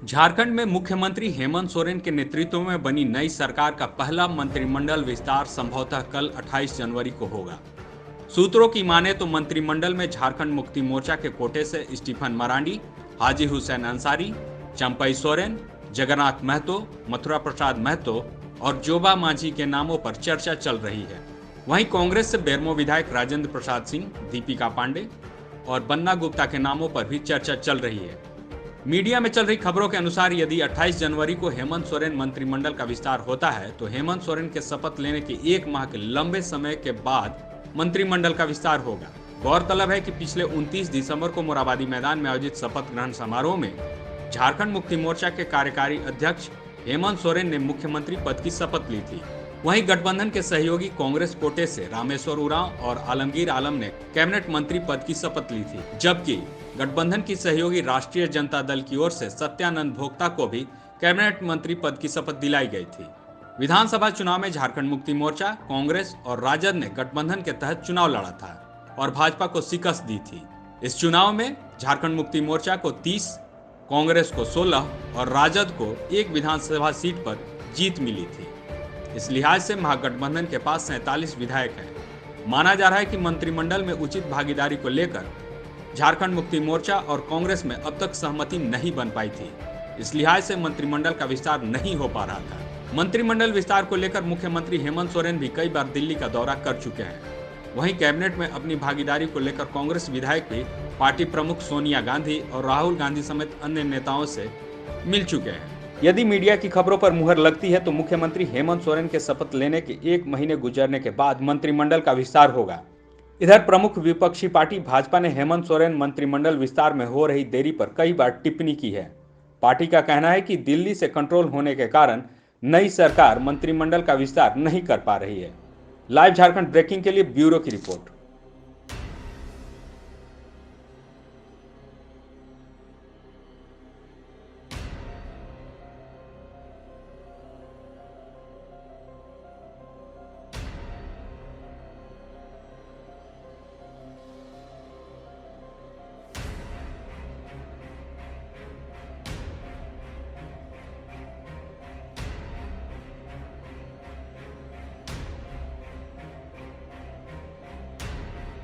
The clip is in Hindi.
झारखंड में मुख्यमंत्री हेमंत सोरेन के नेतृत्व में बनी नई सरकार का पहला मंत्रिमंडल विस्तार संभवतः कल 28 जनवरी को होगा। सूत्रों की माने तो मंत्रिमंडल में झारखंड मुक्ति मोर्चा के कोटे से स्टीफन मरांडी, हाजी हुसैन अंसारी, चंपई सोरेन, जगन्नाथ महतो, मथुरा प्रसाद महतो और जोबा मांझी के नामों पर चर्चा चल रही है। वहीं कांग्रेस से बेरमो विधायक राजेंद्र प्रसाद सिंह, दीपिका पांडे और बन्ना गुप्ता के नामों पर भी चर्चा चल रही है। मीडिया में चल रही खबरों के अनुसार यदि 28 जनवरी को हेमंत सोरेन मंत्रिमंडल का विस्तार होता है तो हेमंत सोरेन के शपथ लेने के एक माह के लंबे समय के बाद मंत्रिमंडल का विस्तार होगा। गौरतलब है कि पिछले 29 दिसंबर को मोराबादी मैदान में आयोजित शपथ ग्रहण समारोह में झारखंड मुक्ति मोर्चा के कार्यकारी अध्यक्ष हेमंत सोरेन ने मुख्यमंत्री पद की शपथ ली थी। वहीं गठबंधन के सहयोगी कांग्रेस कोटे से रामेश्वर उरांव और आलमगीर आलम ने कैबिनेट मंत्री पद की शपथ ली थी, जबकि गठबंधन की सहयोगी राष्ट्रीय जनता दल की ओर से सत्यानंद भोक्ता को भी कैबिनेट मंत्री पद की शपथ दिलाई गई थी। विधानसभा चुनाव में झारखंड मुक्ति मोर्चा, कांग्रेस और राजद ने गठबंधन के तहत चुनाव लड़ा था और भाजपा को शिकस्त दी थी। इस चुनाव में झारखंड मुक्ति मोर्चा को 30, कांग्रेस को 16 और राजद को 1 विधानसभा सीट पर जीत मिली थी। इस लिहाज से महागठबंधन के पास 47 विधायक हैं। माना जा रहा है कि मंत्रिमंडल में उचित भागीदारी को लेकर झारखंड मुक्ति मोर्चा और कांग्रेस में अब तक सहमति नहीं बन पाई थी। इस लिहाज से मंत्रिमंडल का विस्तार नहीं हो पा रहा था। मंत्रिमंडल विस्तार को लेकर मुख्यमंत्री हेमंत सोरेन भी कई बार दिल्ली का दौरा कर चुके हैं। वहीं कैबिनेट में अपनी भागीदारी को लेकर कांग्रेस विधायक भी पार्टी प्रमुख सोनिया गांधी और राहुल गांधी समेत अन्य नेताओं से मिल चुके हैं। यदि मीडिया की खबरों पर मुहर लगती है तो मुख्यमंत्री हेमंत सोरेन के शपथ लेने के 1 महीने गुजरने के बाद मंत्रिमंडल का विस्तार होगा। इधर प्रमुख विपक्षी पार्टी भाजपा ने हेमंत सोरेन मंत्रिमंडल विस्तार में हो रही देरी पर कई बार टिप्पणी की है। पार्टी का कहना है कि दिल्ली से कंट्रोल होने के कारण नई सरकार मंत्रिमंडल का विस्तार नहीं कर पा रही है। लाइव झारखंड ब्रेकिंग के लिए ब्यूरो की रिपोर्ट।